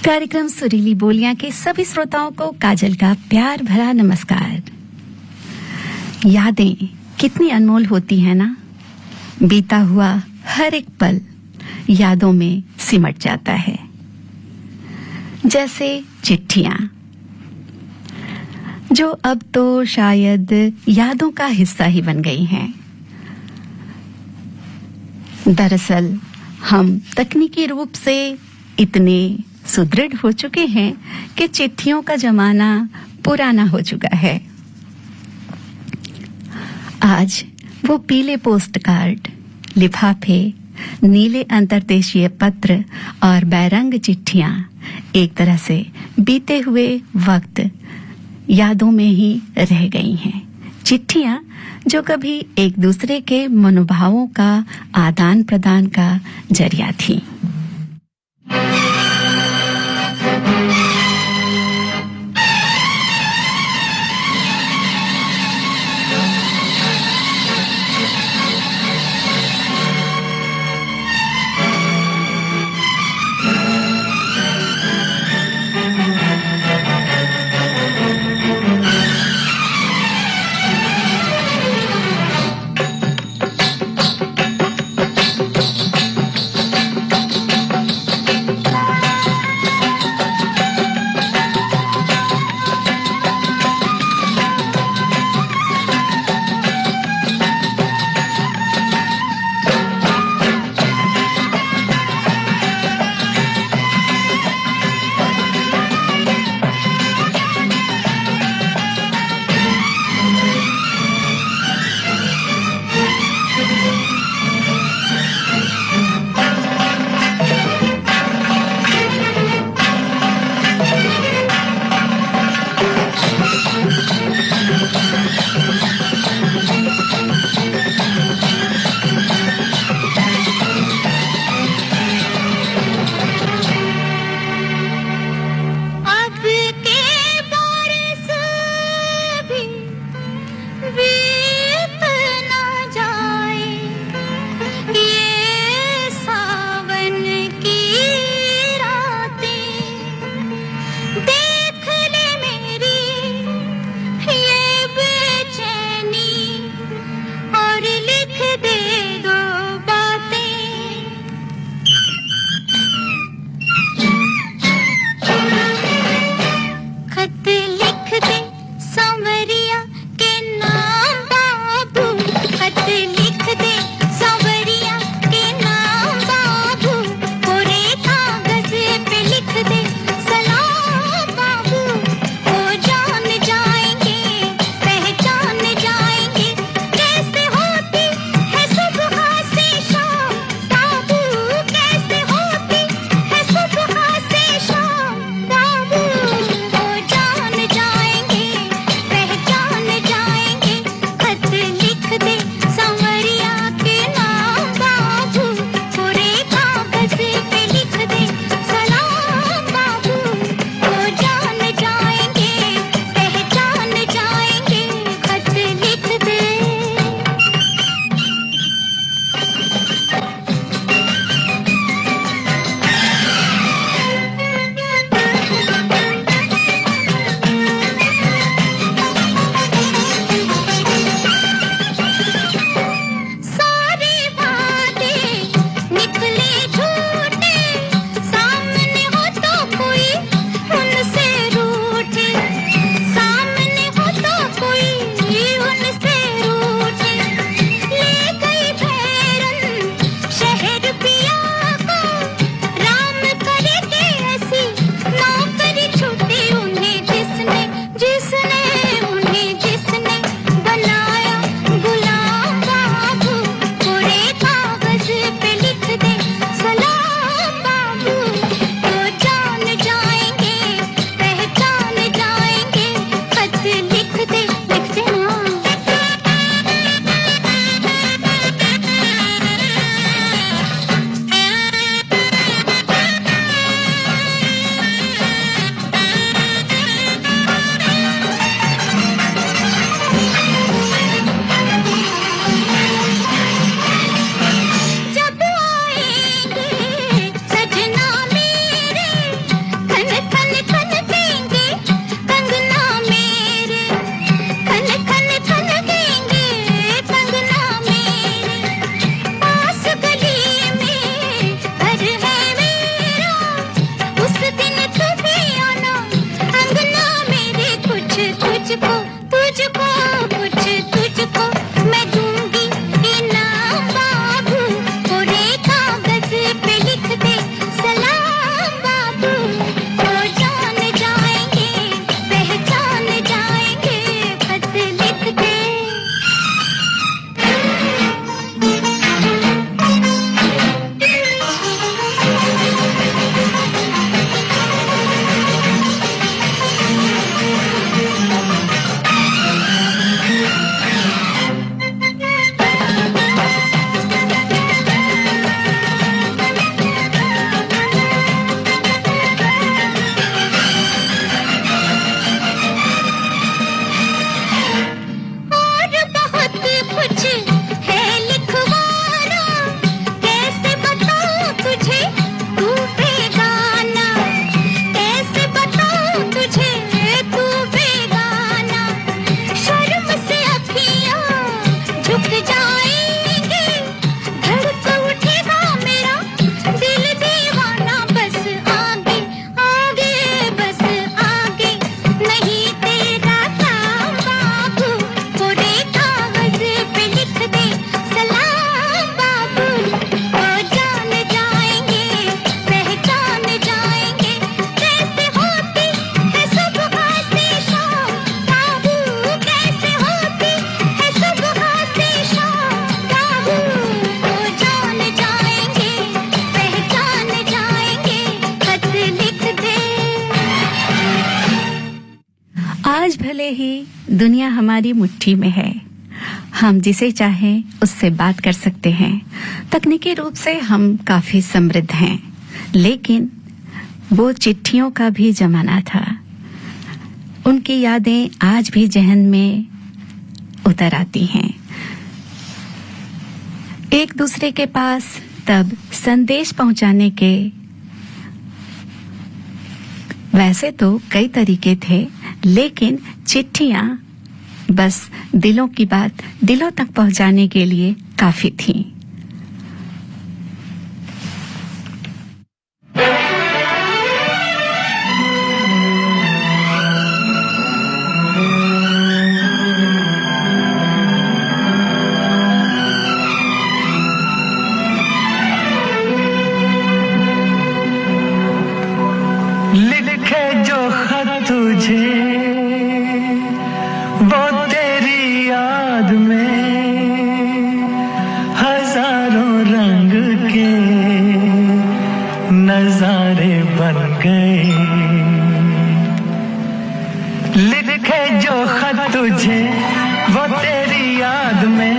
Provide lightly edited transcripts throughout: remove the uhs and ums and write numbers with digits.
कार्यक्रम सुरीली बोलियां के सभी श्रोताओं को काजल का प्यार भरा नमस्कार। यादें कितनी अनमोल होती है ना। बीता हुआ हर एक पल यादों में सिमट जाता है, जैसे चिट्ठियां, जो अब तो शायद यादों का हिस्सा ही बन गई हैं। दरअसल हम तकनीकी रूप से इतने सुदृढ़ हो चुके हैं कि चिट्ठियों का जमाना पुराना हो चुका है। आज वो पीले पोस्ट कार्ड, लिफाफे, नीले अंतर्देशीय पत्र और बैरंग चिट्ठियां एक तरह से बीते हुए वक्त यादों में ही रह गई हैं। चिट्ठियां जो कभी एक दूसरे के मनोभावों का आदान प्रदान का जरिया थी। आज भले ही दुनिया हमारी मुट्ठी में है, हम जिसे चाहें उससे बात कर सकते हैं। तकनीकी रूप से हम काफी समृद्ध हैं, लेकिन वो चिट्ठियों का भी जमाना था। उनकी यादें आज भी जहन में उतर आती हैं। एक दूसरे के पास तब संदेश पहुंचाने के वैसे तो कई तरीके थे, लेकिन चिट्ठियां बस दिलों की बात दिलों तक पहुंचाने के लिए काफी थीं। लिखे जो खत तुझे वो तेरी याद में हजारों रंग के नजारे बन गए। लिखे जो खत तुझे वो तेरी याद में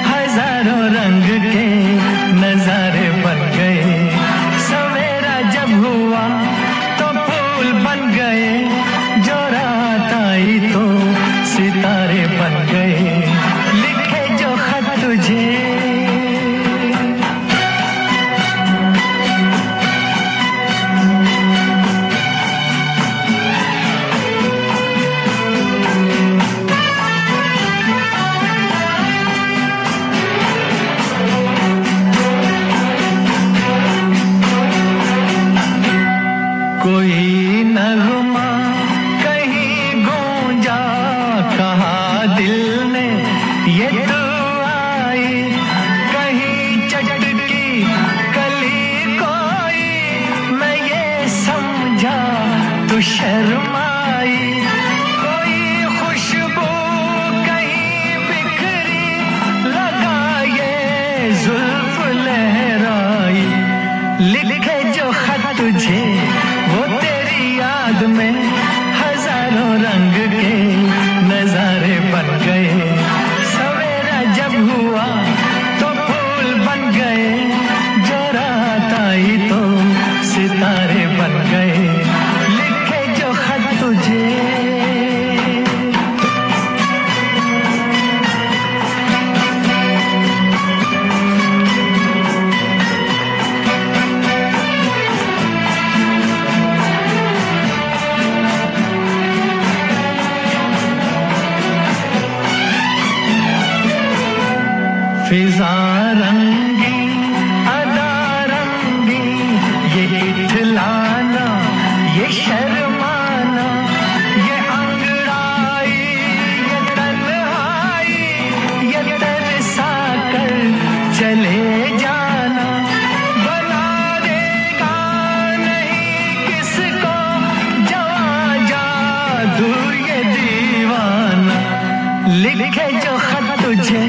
हजारों रंग के नजारे बन गए। सवेरा जब हुआ बन गए, जो रात आई तो सितारे बन गए। लिखे जो खत तुझे कोई नगमा कहीं गूंजा, कहा दिल ने ये तो आई। कहीं चटकी कली कोई, मैं ये समझा तू शर्माई। कोई खुशबू कहीं बिखरी, लगा ये जुल्फ लहराई। लिखे जो खत तुझे वो तेरी याद में हजारों रंग के नजारे बन गए। सवेरा जब हुआ तो फूल बन गए, जो रात आई तो सितारे बन गए। लिखे जो खत तुझे फिजा रंगी अदा रंगी, ये इठलाना ये शर्माना, ये अंगड़ाई ये तन्हाई, ये तरसा कर चले जाना। बना देगा नहीं किसको जवां जादू ये दीवाना। लिखे जो खत तुझे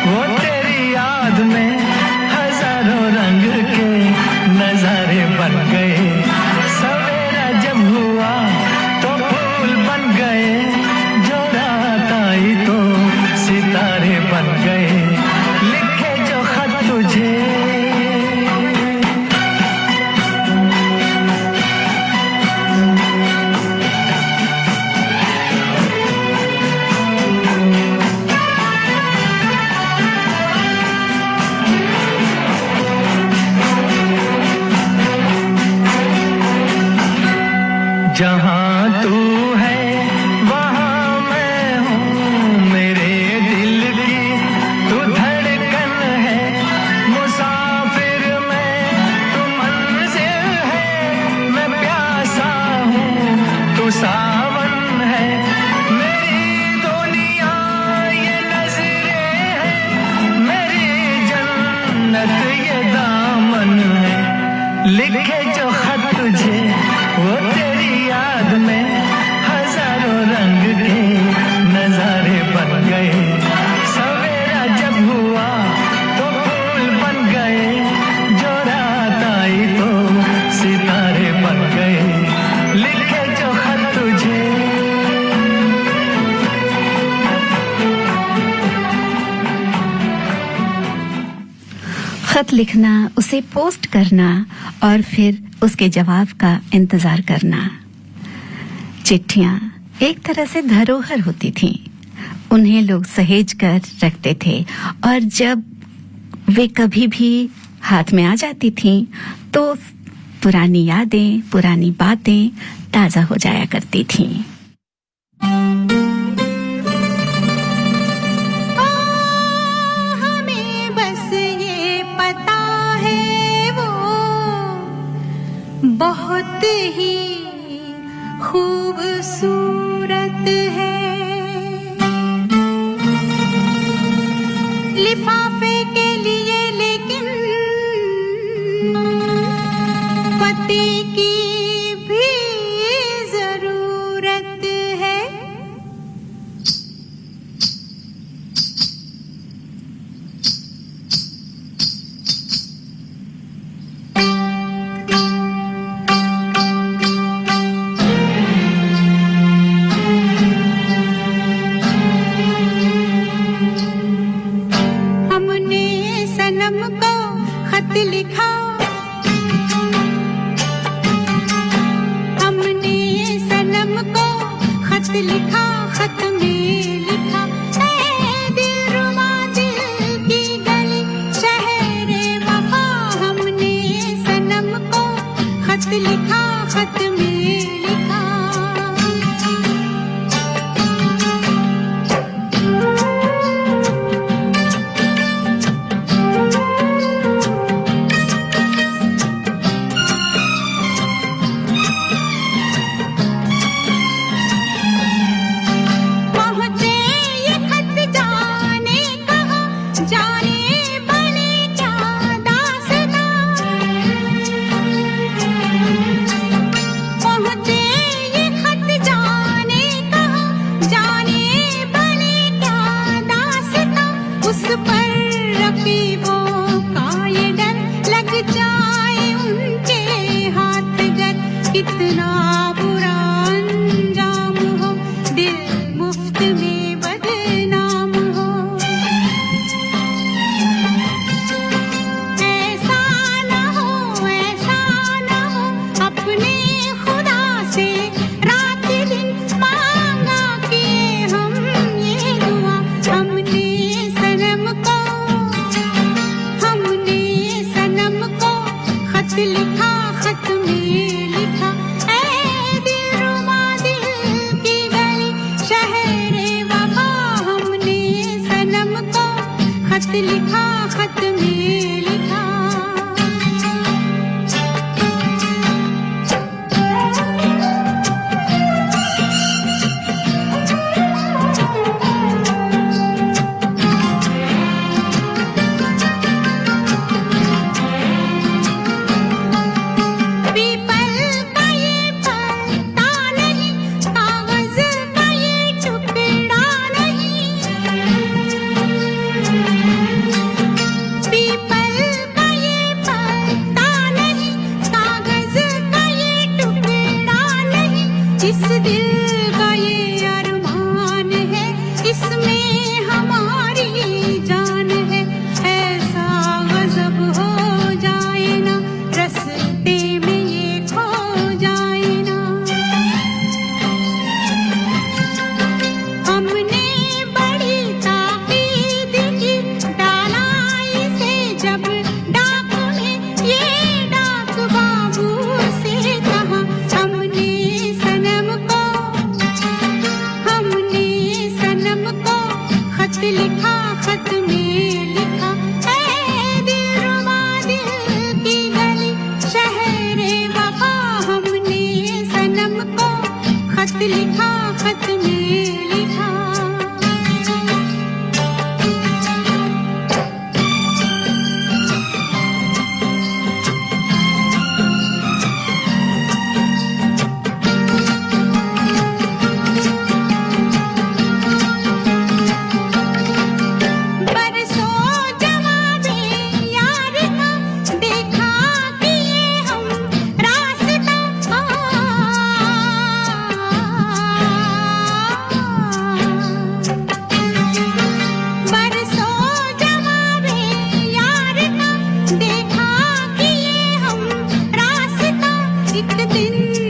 वो तेरी याद में हजारों रंग के नजारे बन गए। सवेरा जब हुआ तो फूल बन गए, जो रात आई तो सितारे बन गए। लिखे जो खत तुझे जहाँ तू है वहाँ मैं हूँ, मेरे दिल की तू धड़कन है। मुसाफिर मैं तू मंजिल है, मैं प्यासा हूँ तू सावन है। मेरी दुनिया ये नजरें हैं, मेरी जन्नत ये दामन है। लिखे जो खत तुझे वो तेरी याद खत लिखना, उसे पोस्ट करना और फिर उसके जवाब का इंतजार करना। चिट्ठियां एक तरह से धरोहर होती थीं। उन्हें लोग सहेज कर रखते थे और जब वे कभी भी हाथ में आ जाती थीं तो पुरानी यादें, पुरानी बातें ताजा हो जाया करती थीं। हमें बस ये पता है वो बहुत ही खूबसूरत है। लिफाफे के लिए लेकिन पति की भी जरूरत है।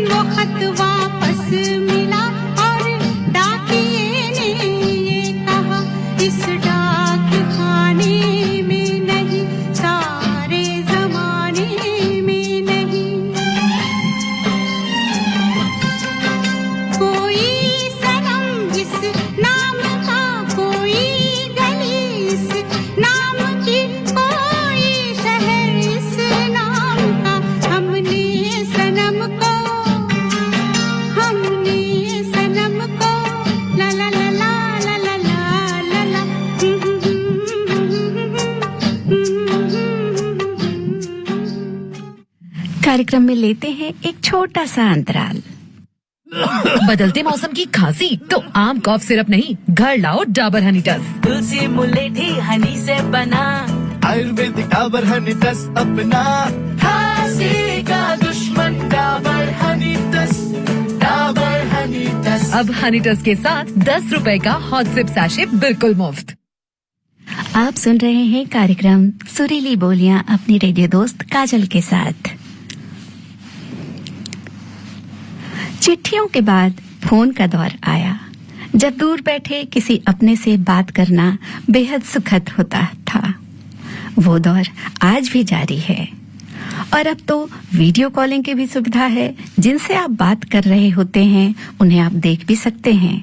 वो खत वापस मिला और डाकिए ने ये कहा इस डाक खाने में नहीं, सारे जमाने में नहीं। कोई सनम इस नाम का, कोई गली इस नाम की, कोई शहर इस नाम का। हमने सनम को ला ला ला ला ला ला ला ला ला। कार्यक्रम में लेते हैं एक छोटा सा अंतराल। बदलते मौसम की खांसी तो आम कॉफ सिरप नहीं, घर लाओ डाबर हनी टस। तुलसी मुलेठी हनी से बना, आयुर्वेदिक डाबर हनी टस अपना, खांसी का दुश्मन डाबर हनी टस, डाबर हनी टस। अब हनी टस के साथ 10 रुपए का हॉट सिप सैशे बिल्कुल मुफ्त। आप सुन रहे हैं कार्यक्रम सुरीली बोलियां अपनी रेडियो दोस्त काजल के साथ। चिट्ठियों के बाद फोन का दौर आया, जब दूर बैठे किसी अपने से बात करना बेहद सुखद होता था। वो दौर आज भी जारी है और अब तो वीडियो कॉलिंग की भी सुविधा है, जिनसे आप बात कर रहे होते हैं उन्हें आप देख भी सकते हैं।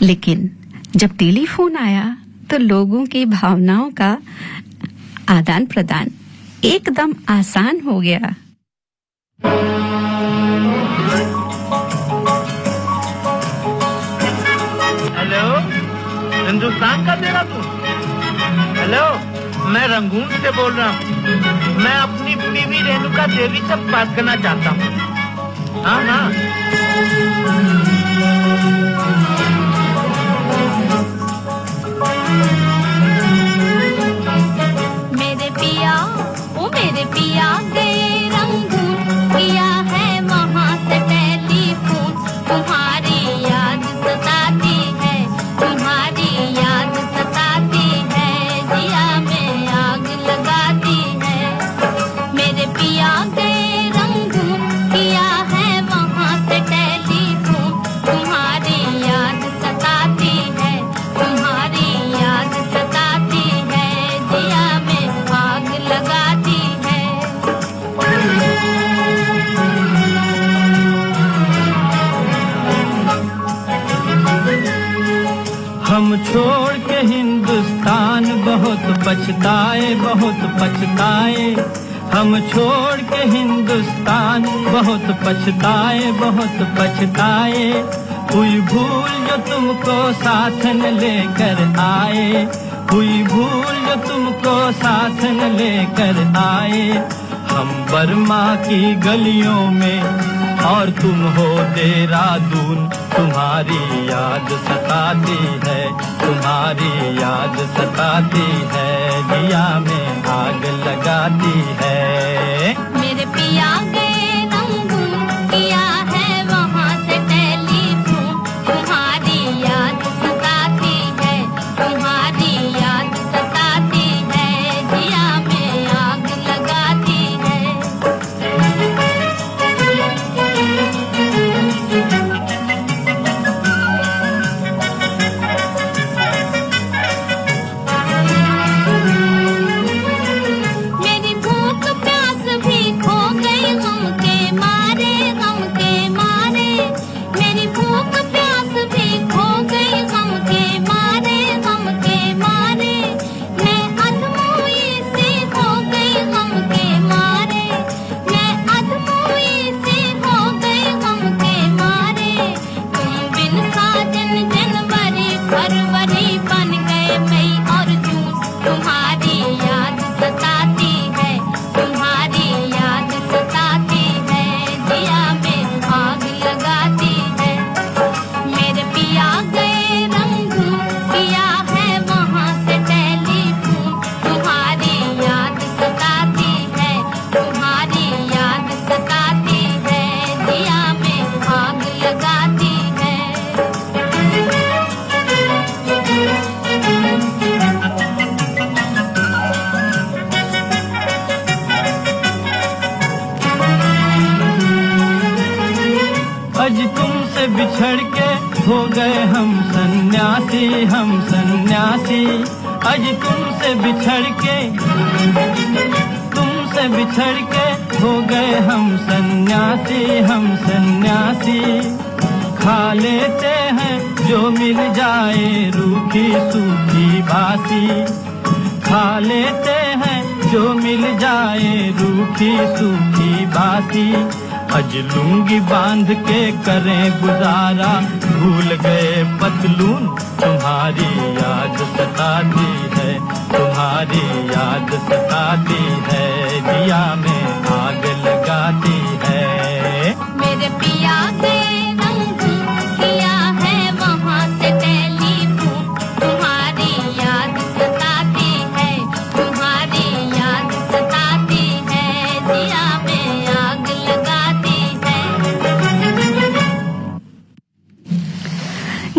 लेकिन जब टेलीफोन आया तो लोगों की भावनाओं का आदान प्रदान एकदम आसान हो गया। हेलो, हिंदुस्तान का तेरा तू? हेलो, मैं रंगून से बोल रहा हूँ। मैं अपनी बीवी रेणुका देवी से बात करना चाहता हूँ। हाँ हाँ। मेरे पिया, ओ मेरे पिया गए रंगून, किया है वहाँ से टेलीफोन। तुम्हारी याद सताती है, तुम्हारी याद सताती है, जिया में आग लगाती है। मेरे पिया गए रंगून, किया है वहाँ से टेलीफोन। तुम्हारी याद सताती है, तुम्हारी याद सताती है, जिया में आग लगाती है। हम छोड़ के हिंदुस्तान बहुत पछताए, बहुत पछताए। हम छोड़ के हिंदुस्तान बहुत पछताए, बहुत पछताए। हुई भूल जो तुमको साथ न लेकर आए, हुई भूल जो तुमको साथ न लेकर आए। हम बर्मा की गलियों में और तुम हो देहरादून। तुम्हारी याद सताती है, तुम्हारी याद सताती है, जिया में आग लगाती है। मेरे पिया गए रंगून, किया है वहाँ से टेलीफोन। तुम्हारी याद सताती है, तुम्हारी याद सताती है, जिया में आग लगाती है। मेरी भूख प्यास भी खो गई हम अज तुमसे बिछड़ के हो गए हम सन्यासी, हम सन्यासी। अज तुमसे बिछड़ के हो गए हम सन्यासी, हम सन्यासी। खा लेते हैं जो मिल जाए रूखी सूखी बासी, खा लेते हैं जो मिल जाए रूखी सूखी बासी। अज लूंगी बांध के करें गुजारा, भूल गए पतलून तुम्हारी याद सताती है, तुम्हारी याद सताती है, दिया में आग लगाती है। मेरे पिया के रंग किया है वहाँ से टेलीफोन, तुम्हारी याद सताती है, तुम्हारी याद सताती है, दिया में आग लगाती है।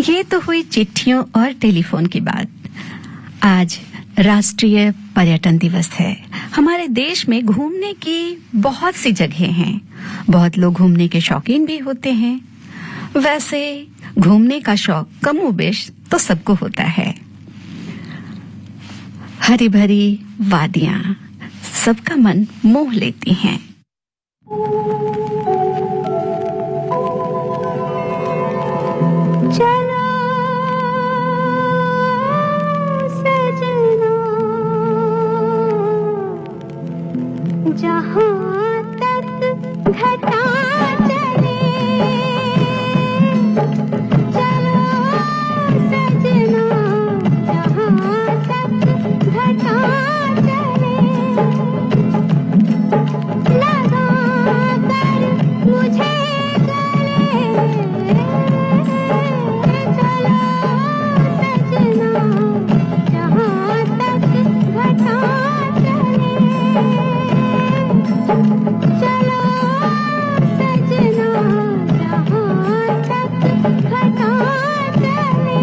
ये तो हुई चिट्ठियों और टेलीफोन की बात। आज राष्ट्रीय पर्यटन दिवस है। हमारे देश में घूमने की बहुत सी जगहें हैं। बहुत लोग घूमने के शौकीन भी होते हैं। वैसे घूमने का शौक कमोबेश तो सबको होता है। हरी भरी वादियां सबका मन मोह लेती हैं। चलो सजना जहाँ तक घटा चले, चलो सजना जहाँ तक घटा चले, लगा कर मुझे गले, चलो सजना जहाँ तक घटा चले, चलो सजना जहाँ तक घटा चले।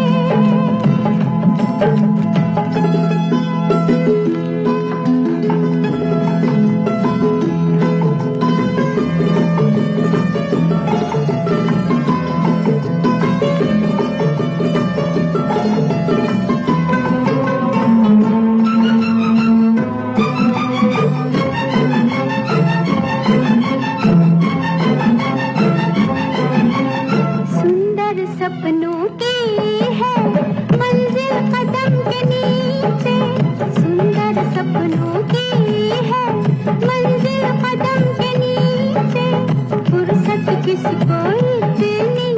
सुंदर सपनों की है मंजिल कदम के नीचे, सुंदर सपनों की है मंजिल कदम के नीचे। फुर्सत किसको इतनी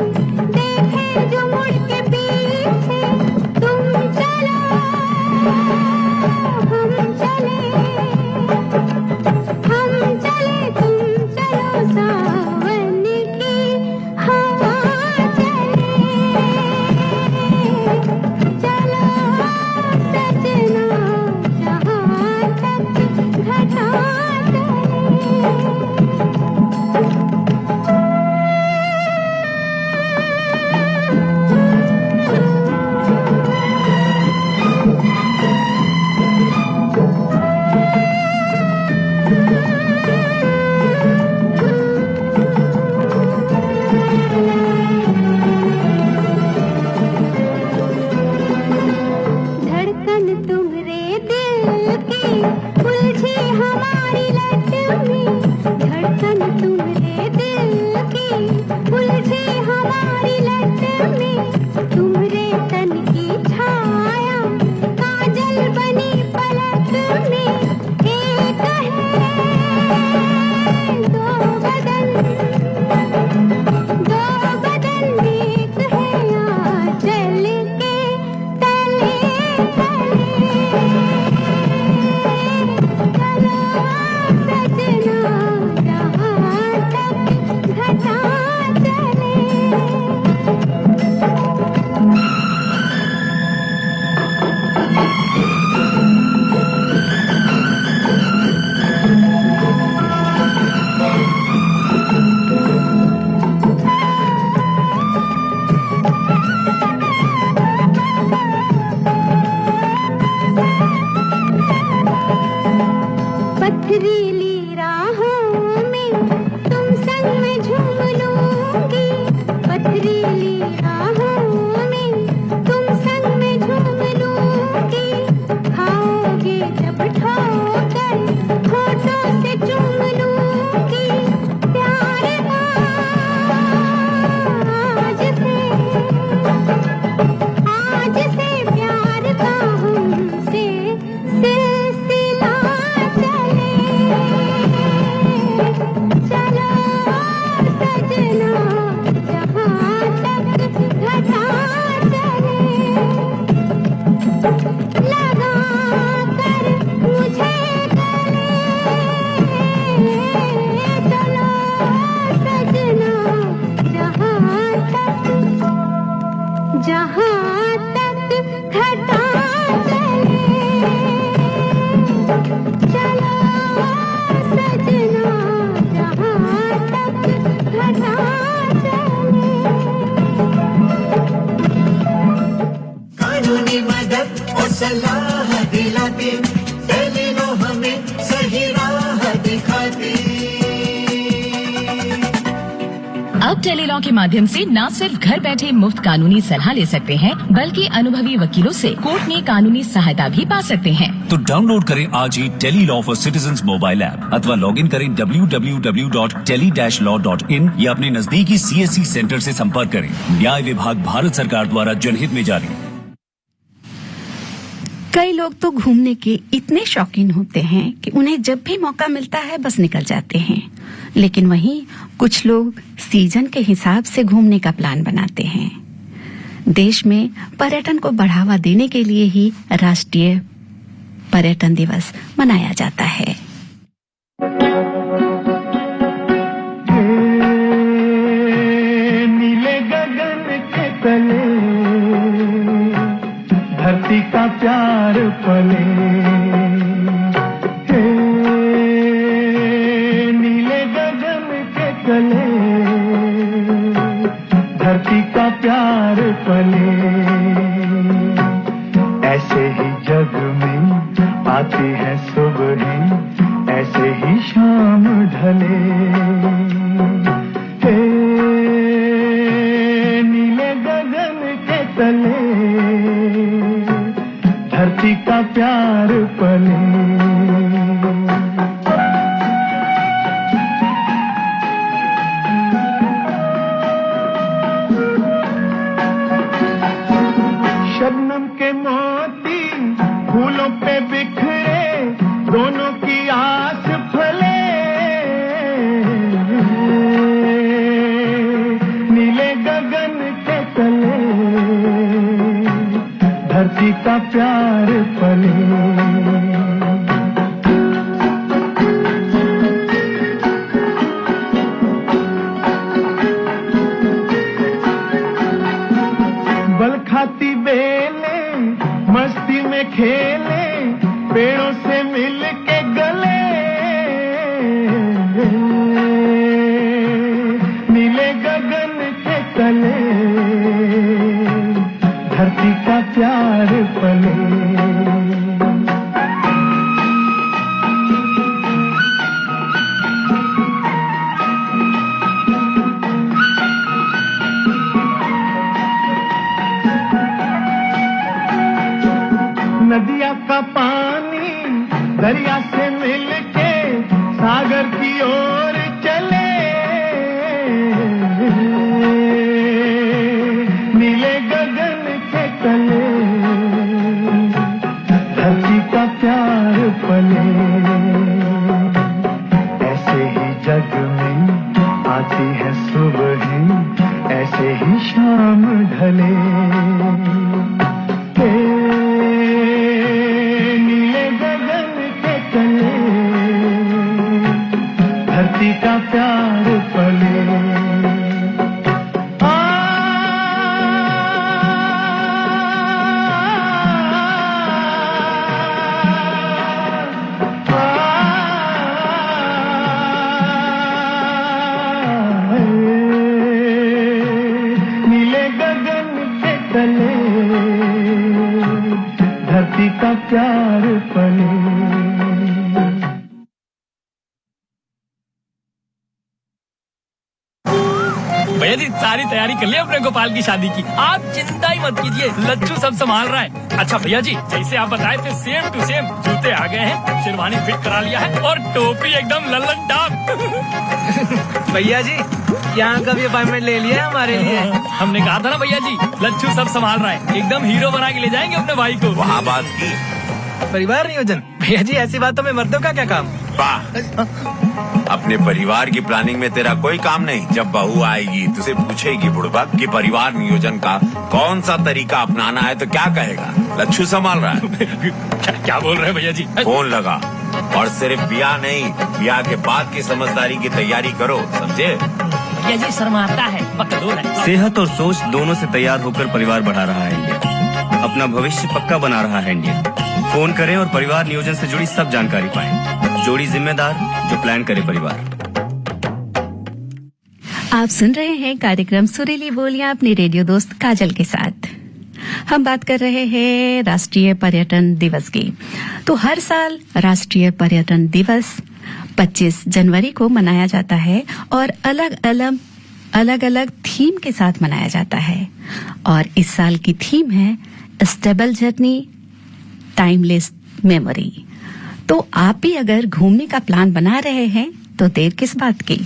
देखे जो मुड़ के पीछे, तुम चलो हम चले, हम चले तुम चलो, सावन की हवा चले, चलो सजना जहाँ तक घटा चले। धड़कन तुम्हारे दिल की उलझी हमारी लट में, धड़कन तुम्हारे दिल की उलझी हमारी लट में। तुम्हारे तन की छाया काजल बनी पलक में, एक है दो बदन अब टेलीलॉ के माध्यम से न सिर्फ घर बैठे मुफ्त कानूनी सलाह ले सकते हैं, बल्कि अनुभवी वकीलों से कोर्ट में कानूनी सहायता भी पा सकते हैं। तो डाउनलोड करें आज ही tele law for citizens mobile app अथवा लॉग इन करें www.tele-law.in या अपने नजदीकी CSC सेंटर से संपर्क करें। न्याय विभाग भारत सरकार द्वारा जनहित में जारी। कई लोग तो घूमने के इतने शौकीन होते हैं कि उन्हें जब भी मौका मिलता है बस निकल जाते हैं, लेकिन वहीं कुछ लोग सीजन के हिसाब से घूमने का प्लान बनाते हैं। देश में पर्यटन को बढ़ावा देने के लिए ही राष्ट्रीय पर्यटन दिवस मनाया जाता है। नीले गगन के तले धरती का प्यार पले, नीले गगन के तले धरती का प्यार पले। ऐसे ही जग में आती है सुबह, ऐसे ही शाम ढले। नीले गगन के तले धरती का प्यार पले। शबनम के मोती फूलों पे बिखरे, दोनों की आस फले। नीले गगन के तले धरती का प्यार पले। बल खाती बेले मस्ती में खेले, पेड़ों से मिल के गले। नीले गगन के तले धरती का प्यार पले। नदिया का पानी दरिया से मिलके सागर की ओर चले। नीले गगन के तले धरती का प्यार पले। ऐसे ही जग में आती है सुबह, ऐसे ही शाम ढले। नीले गगन के तले धरती का प्यार पले। नीले गगन के तले धरती का प्यार पले। भैया जी सारी तैयारी कर ली अपने गोपाल की शादी की, आप चिंता ही मत कीजिए, लच्छू सब संभाल रहा है। अच्छा भैया जी जैसे आप बताए थे सेम टू सेम जूते आ गए हैं, शेरवानी फिट करा लिया है और टोपी एकदम लल्लन टाप। भैया जी यहाँ का भी अपॉइंटमेंट ले लिया है हमारे लिए। हमने कहा था ना भैया जी लच्छू सब संभाल रहा है, एकदम हीरो बना के ले जाएंगे अपने भाई को। वहाँ बात की परिवार नियोजन। भैया जी ऐसी बातों में मर्दों का क्या काम। वाह, अपने परिवार की प्लानिंग में तेरा कोई काम नहीं। जब बहू आएगी तुझे पूछेगी बुढ़बा कि परिवार नियोजन का कौन सा तरीका अपनाना है तो क्या कहेगा? लच्छू संभाल रहा है। क्या बोल रहे हैं भैया जी? फोन लगा और सिर्फ ब्याह नहीं, ब्याह के बाद की समझदारी की तैयारी करो, समझे? भैया जी शर्माता है, पकड़ो है। सेहत और सोच दोनों से तैयार होकर परिवार बढ़ा रहा है इंडिया, अपना भविष्य पक्का बना रहा है इंडिया। फोन करें और परिवार नियोजन से जुड़ी सब जानकारी पाएं। जोड़ी जिम्मेदार जो प्लान करे परिवार। आप सुन रहे हैं कार्यक्रम सुरीली बोलियां अपने रेडियो दोस्त काजल के साथ। हम बात कर रहे हैं राष्ट्रीय पर्यटन दिवस की। तो हर साल राष्ट्रीय पर्यटन दिवस 25 जनवरी को मनाया जाता है और अलग अलग अलग अलग थीम के साथ मनाया जाता है और इस साल की थीम है स्टेबल जर्नी टाइमलेस मेमोरी। तो आप भी अगर घूमने का प्लान बना रहे हैं तो देर किस बात की।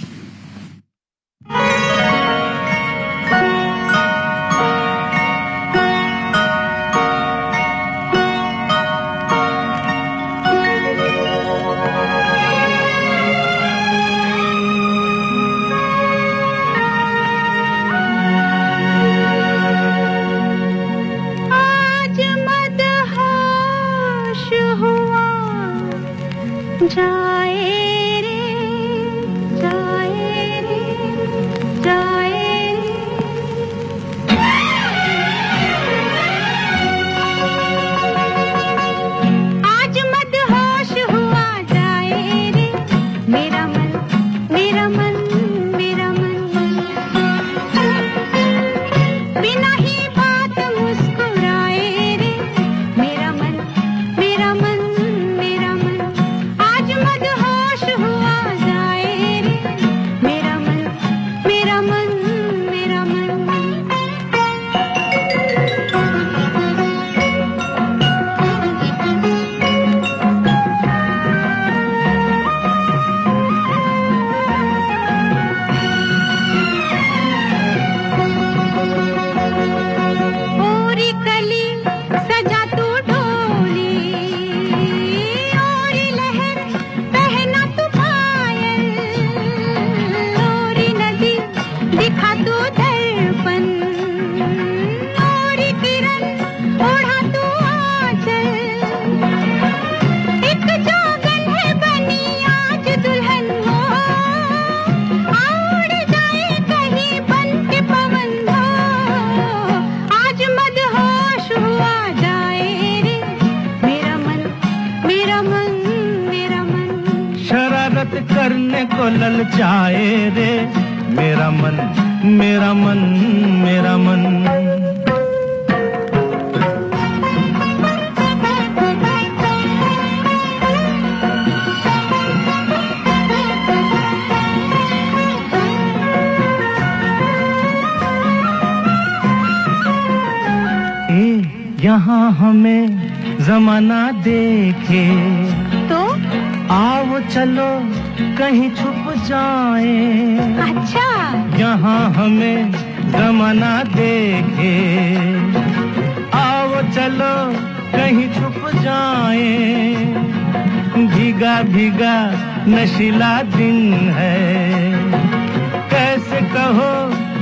जाए रे जाए रे जाए रे। आज मदहोश हुआ जाए रे मेरा मन मेरा मन मेरा मन। बिना ही बात मुस्कुराए रे मेरा मन मेरा मन मेरा मन। आज मदहोश हुआ जाए रे मेरा मन मेरा मन मेरा मन। ओरी कली सजा तू ढोली ओरी लहर पहना तू पायल ओरी नदी दिखा तू दर्पण ओरी किरण ओढ़ा तू आंचल। एक जोगन है बनी आज दुल्हन हो उड़ जाए कहीं बन के पवन हो। आज मदहोश हुआ जाए रे मेरा मन मेरा मन मेरा मन। शरारत करने को ललचाए रे मेरा मन मेरा मन मेरा मन। यहाँ हमें जमाना देखे तो आओ चलो कहीं छुप जाए। अच्छा यहाँ हमें जमाना देखे आओ चलो कहीं छुप जाए। भीगा भीगा नशीला दिन है कैसे कहो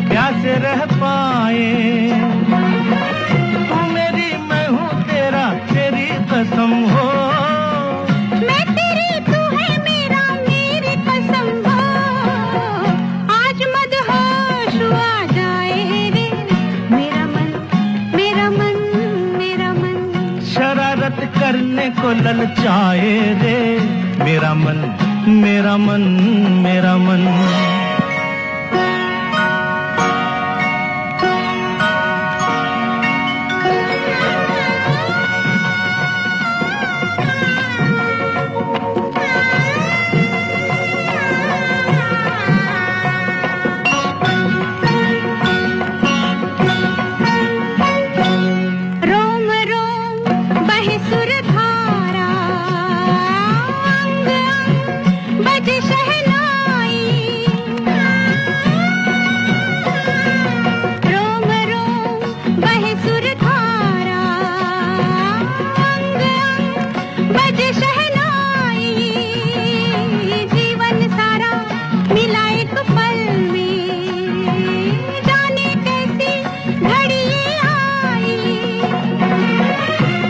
प्यासे रह पाए। तू मेरी मैं हूँ तेरा तेरी कसम हो मैं तेरी तू है मेरा मेरी कसम हो। आज मदहोश हुआ जाए रे मेरा मन मेरा मन मेरा मन। शरारत करने को ललचाए रे मेरा मन मेरा मन मेरा मन। रोम रोम बहे सुर धारा अंग अंग बजे शहनाई। रोम रोम बहे सुर धारा अंग अंग बजे शहनाई। जीवन सारा मिला एक पल में जाने कैसी घड़ी ये आई।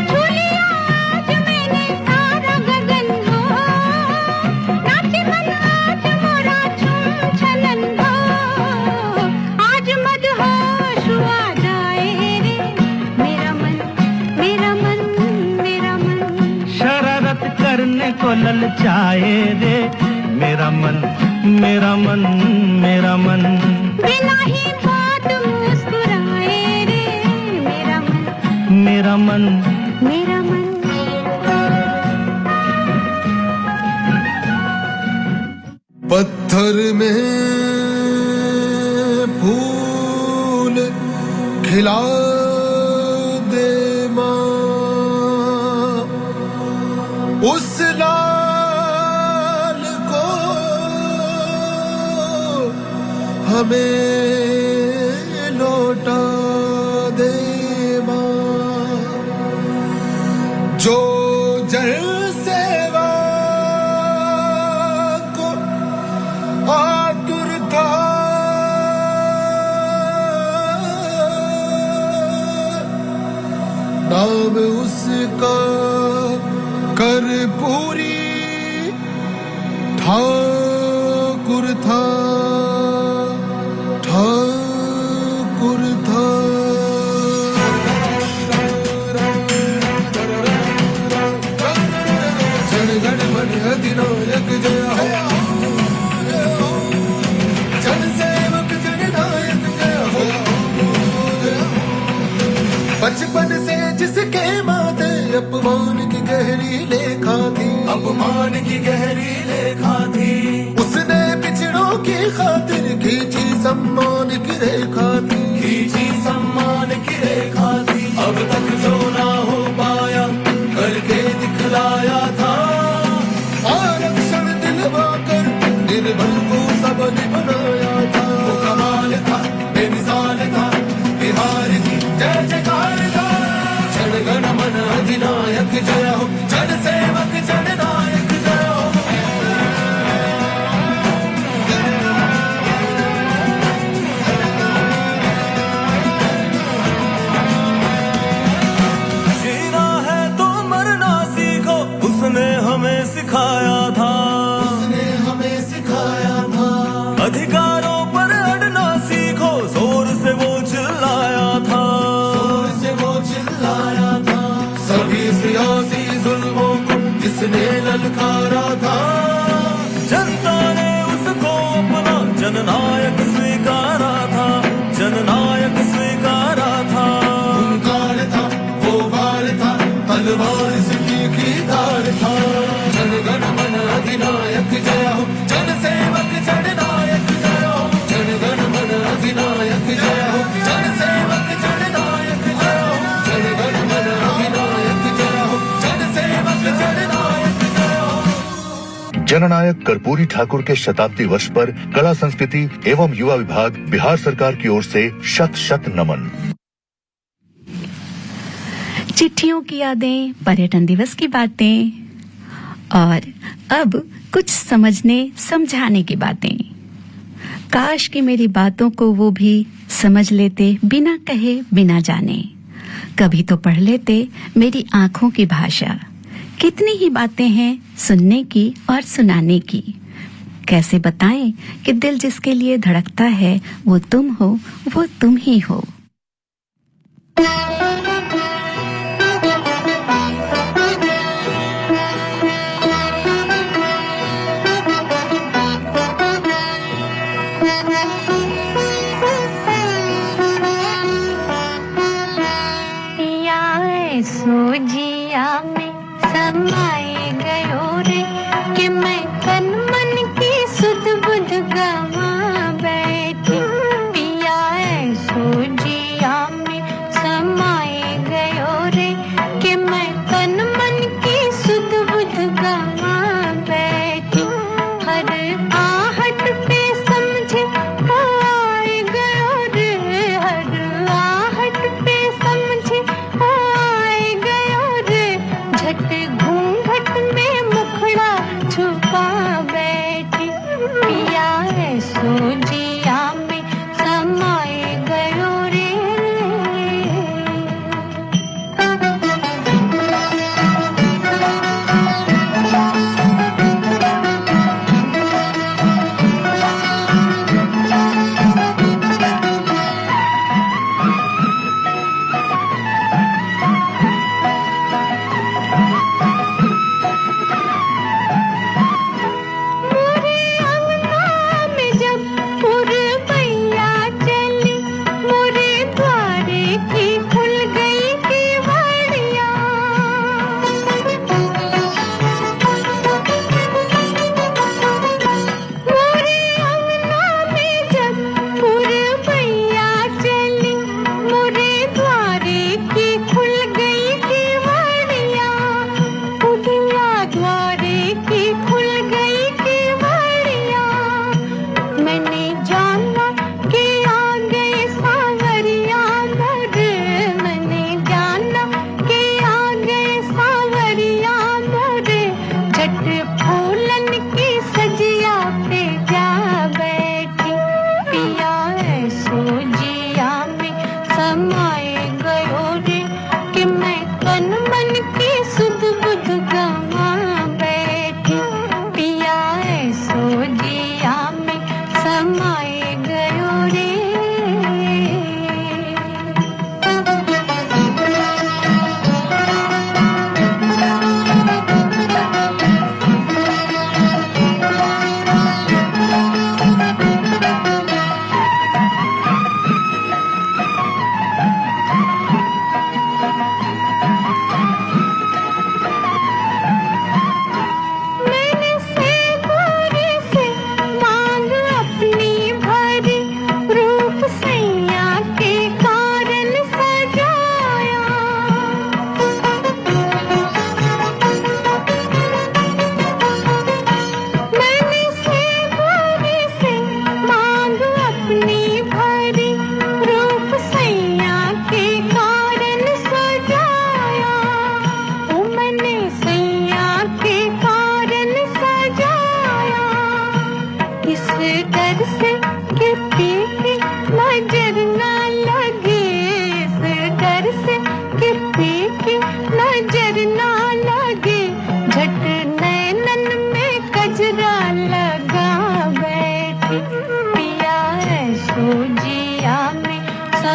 छू लिया आज मैंने सारा गगन हो नाचे मन आज मोरा छूम छलन हो। आज मदहोश हुआ जाए रे मेरा मन मेरा मन मेरा मन। शरारत करने को ललचाए रे मेरा मन मेरा मन मेरा मन। बिना ही बात मुस्कुराए रे मेरा मन मेरा मन मेरा मन। पत्थर में खिला दे माँ उस लाल को हमें लौटा दे माँ जो जल सेवा को आतुर था नाम उसका कर्पूरी ठाकुर था ठाकुर था जन गण मन अधिनायक जय हो जन सेवक जननायक जय हो बचपन से जिसके माथे अपमान की गहरी लेखा थी अपमान की गहरी लेखा थी उसने पिछड़ों की खातिर खींची सम्मान की रेखा थी खींची सम्मान की रेखा थी अब तक जो ना हो पाया करके दिखलाया था आरक्षण दिलवा कर निर्बल को सबने बनाया था वो कमाल था बेमिसाल था बिहार की जय जयकार था जन गण मन अधिनायक जय हो जन सेवक जननायक जय हो जीना है तो मरना सीखो उसने हमें सिखाया था उसने हमें सिखाया था अधिकारों पर अड़ना सीखो जोर से वो चिल्लाया था जोर से वो चिल्लाया था सभी सियासी जुल्मों को जिसने ललकारा था जनता ने उसको अपना जननायक स्वीकारा था जननायक स्वीकारा था हुंकार था वो बाल था तलवार से तीखी धार था जन गण मन अधिनायक जय हो जन सेवक जननायक जय हो जन गण मन अधिनायक जय हो जन सेवक जननायक जय हो जन गण मन अधिनायक जय हो जन सेवक जननायक जय हो जननायक कर्पूरी ठाकुर के शताब्दी वर्ष पर कला संस्कृति एवं युवा विभाग बिहार सरकार की ओर से शत शत नमन। चिट्ठियों की यादें, पर्यटन दिवस की बातें और अब कुछ समझने समझाने की बातें। काश कि मेरी बातों को वो भी समझ लेते बिना कहे बिना जाने। कभी तो पढ़ लेते मेरी आंखों की भाषा। कितनी ही बातें हैं सुनने की और सुनाने की। कैसे बताएं कि दिल जिसके लिए धड़कता है वो तुम हो, वो तुम ही हो। सोजिया में समाए गयो रे कि मैं तन मन की सुध बुध गवा बैठी पिया सोजिया में समाए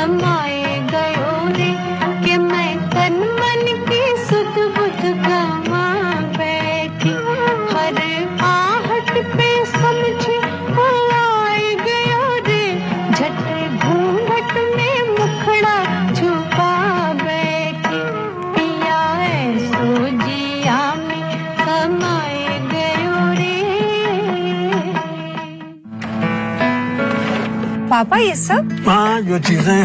समाए गयो रे कि मैं तन मन की सुध बुध गवा बैठी हर आहट पे समझी बुलाए गयो रे झट घूंघट में मुखड़ा छुपा बैठी पिया ऐसो जिया में समाए गयो रे। पापा ये सब? हाँ, जो चीजें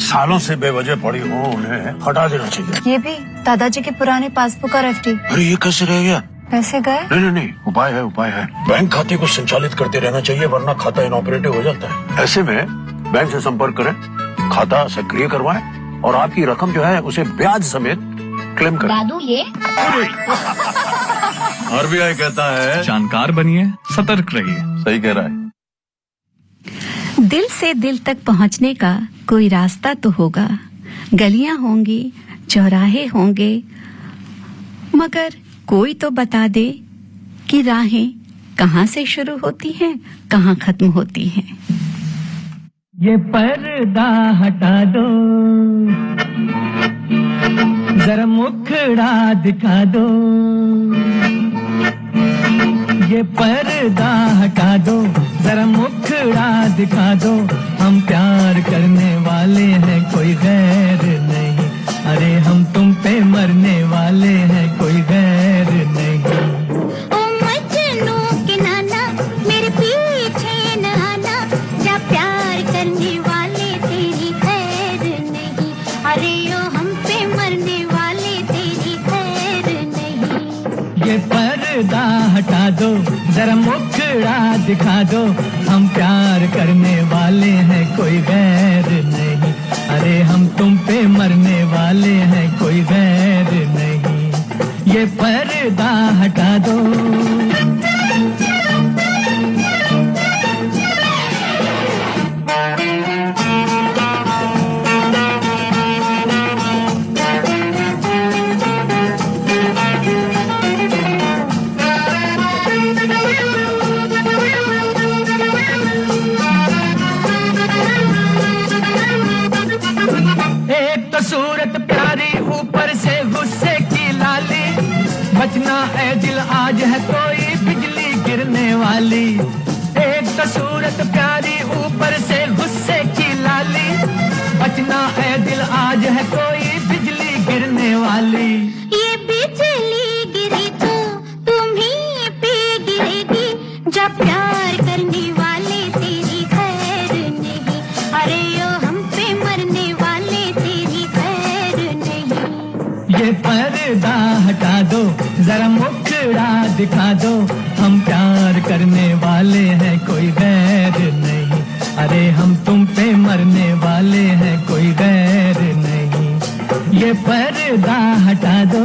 सालों से बेवजह पड़ी हो उन्हें हटा देना चाहिए। ये भी दादाजी के पुराने पासबुक और एफडी। अरे ये कैसे रह गया? पैसे गए? नहीं, उपाय है। बैंक खाते को संचालित करते रहना चाहिए वरना खाता इनऑपरेटिव हो जाता है। ऐसे में बैंक से संपर्क करें, खाता सक्रिय करवाएं और आपकी रकम जो है उसे ब्याज समेत क्लेम करें। दादू ये आरबीआई कहता है जानकार बनिए, सतर्क रहिए। सही कह रहा है। दिल से दिल तक पहुंचने का कोई रास्ता तो होगा, गलियां होंगी, चौराहे होंगे, मगर कोई तो बता दे कि राहें कहां से शुरू होती हैं, कहां खत्म होती हैं। ये पर्दा हटा दो, जरा मुखड़ा दिखा दो, ये पर्दा हटा दो, जरा मुखड़ा दिखा दो, हम प्यार करने वाले हैं कोई गैर नहीं, अरे हम तुम पे मरने वाले हैं कोई गैर नहीं। ओ मजनू के नाना मेरे पीछे न आना, जा प्यार करने वाले तेरी खैर नहीं, अरे ओ हम पे मरने वाले तेरी खैर नहीं। ये पर्दा हटा दो, जरा मुखड़ा दिखा दो, हम प्यार करने वाले हैं कोई गैर नहीं, अरे हम तुम पे मरने वाले हैं कोई गैर नहीं। ये पर्दा हटा दो। सूरत प्यारी ऊपर से गुस्से की लाली, बचना ए दिल आज है कोई बिजली गिरने वाली। एक तो सूरत प्यारी ऊपर से गुस्से की लाली, बचना ए दिल आज है कोई बिजली गिरने वाली। ये बिजली गिरी तो तुम्हीं पे गिरेगी, जब प्यार करने वाले तेरी खैर नहीं, अरे ओ हम पे मरने वाले तेरी खैर नहीं। ये पर्दा हटा दो, जरा मुखड़ा दिखा दो, हम प्यार करने वाले हैं कोई गैर नहीं, अरे हम तुम पे मरने वाले हैं कोई गैर नहीं। ये पर्दा हटा दो।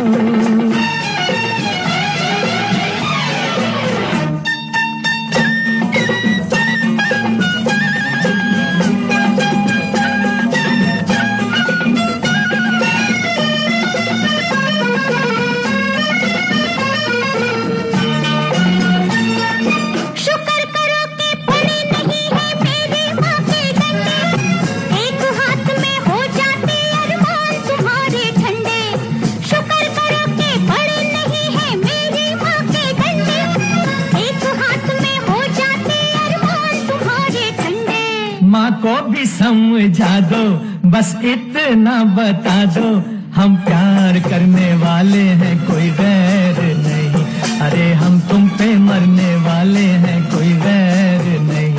माँ को भी समझा दो, बस इतना बता दो, हम प्यार करने वाले हैं कोई गैर नहीं, अरे हम तुम पे मरने वाले हैं कोई गैर नहीं।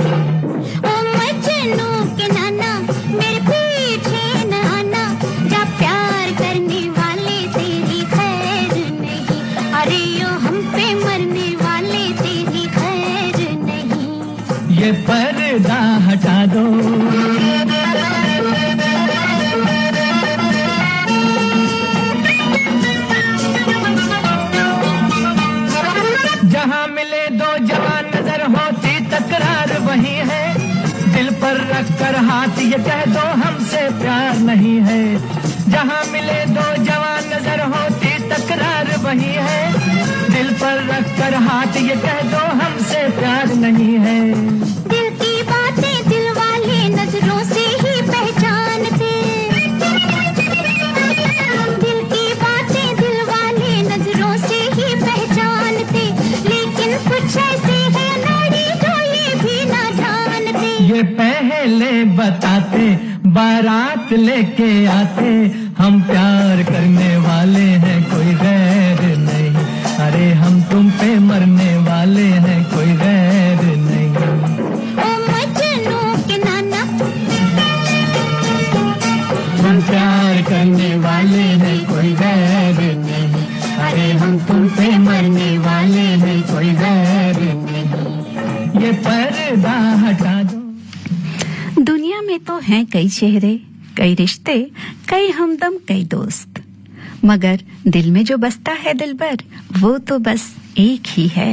ओ मजनू के नाना मेरे पीछे न आना, जा प्यार करने वाले तेरी खैर नहीं, अरे ओ हम पे मरने वाले तेरी खैर नहीं। ये पर्दा हटा दो। जहाँ मिले दो जवान नजर होती तकरार वही है, दिल पर रख कर हाथ ये कह दो हमसे प्यार नहीं है। जहाँ मिले दो जवान नजर होती तकरार वही है, दिल पर रख कर हाथ ये कह दो हमसे प्यार नहीं है। दिल की बातें दिल वाले नजरों से ही पहचानते बारात लेके आते हम प्यार करने वाले हैं कोई गैर नहीं, अरे हम तुम पे मरने वाले हैं कोई गैर नहीं। ओ मजनू के नाना, हम प्यार करने वाले हैं कोई गैर नहीं, अरे हम तुम पे मरने वाले हैं कोई गैर नहीं। ये पर्दा हटा दो। दुनिया में तो हैं कई चेहरे, कई रिश्ते, कई हमदम, कई दोस्त, मगर दिल में जो बसता है दिलबर, वो तो बस एक ही है।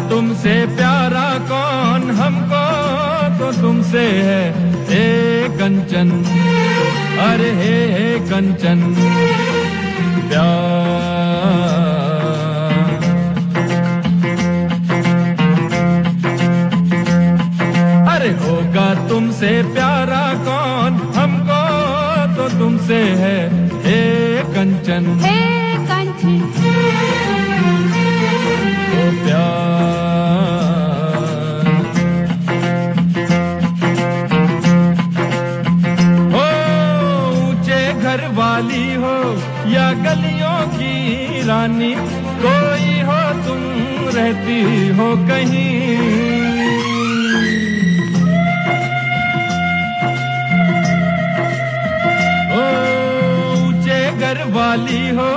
तुमसे प्यारा कौन, हमको तो तुमसे है हे कंचन, अरे हे कंचन प्यार। अरे होगा तुमसे प्यारा कौन, हमको तो तुमसे है हे कंचन, हे कंचन ओ प्यार। वाली हो या गलियों की रानी, कोई हो तुम रहती हो कहीं। ओ ऊंचे घर वाली हो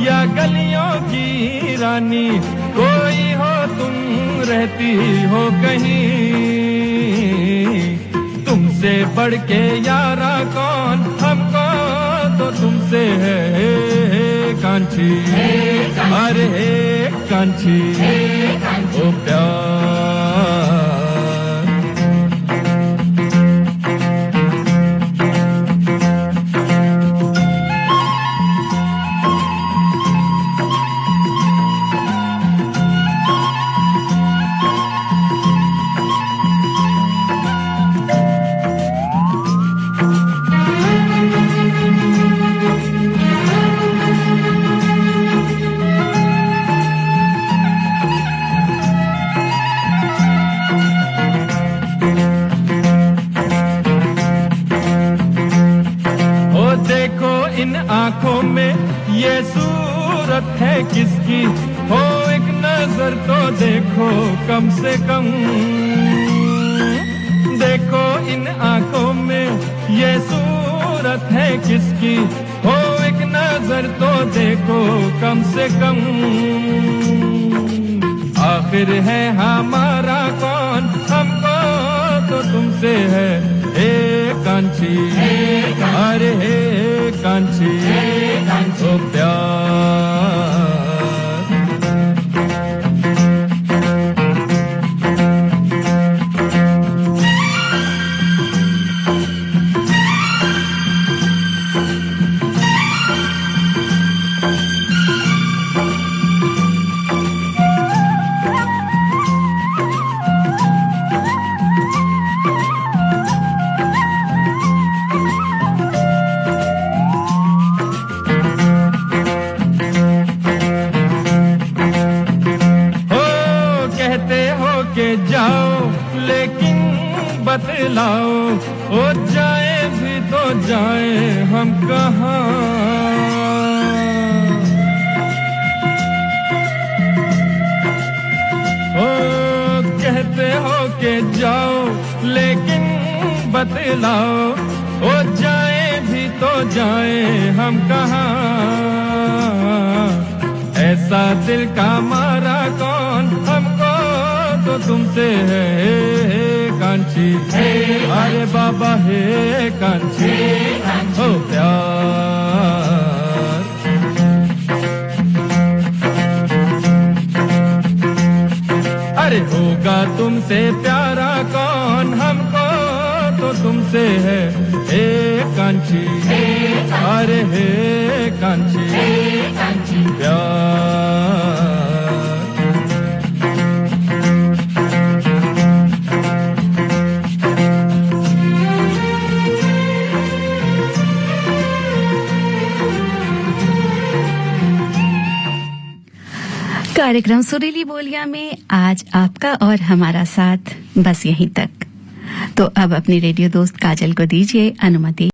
या गलियों की रानी, कोई हो तुम रहती हो कहीं। तुमसे बढ़ के यारा कौन, हमको तो तुमसे है कांची, अरे हे कांची ओ प्यार। आंखों में ये सूरत है किसकी, हो एक नजर तो देखो कम से कम। देखो इन आंखों में ये सूरत है किसकी, हो एक नजर तो देखो कम से कम। आखिर है हमारा कौन, हमको तो तुमसे है हे कांची, अरे हे कांची ओ प्यार। बतलाओ ओ जाए भी तो जाए हम कहाँ। ओ कहते हो के जाओ लेकिन बतलाओ ओ जाए भी तो जाए हम कहाँ। ऐसा दिल का मारा कौन, हमको तो तुमसे है कांची, अरे बाबा हे कांची हो प्यार। अरे होगा तुमसे प्यारा कौन, हमको तो तुमसे है हे कांची, अरे हे कांची प्यार। कार्यक्रम सुरीली बोलियां में आज आपका और हमारा साथ बस यहीं तक। तो अब अपनी रेडियो दोस्त काजल को दीजिए अनुमति।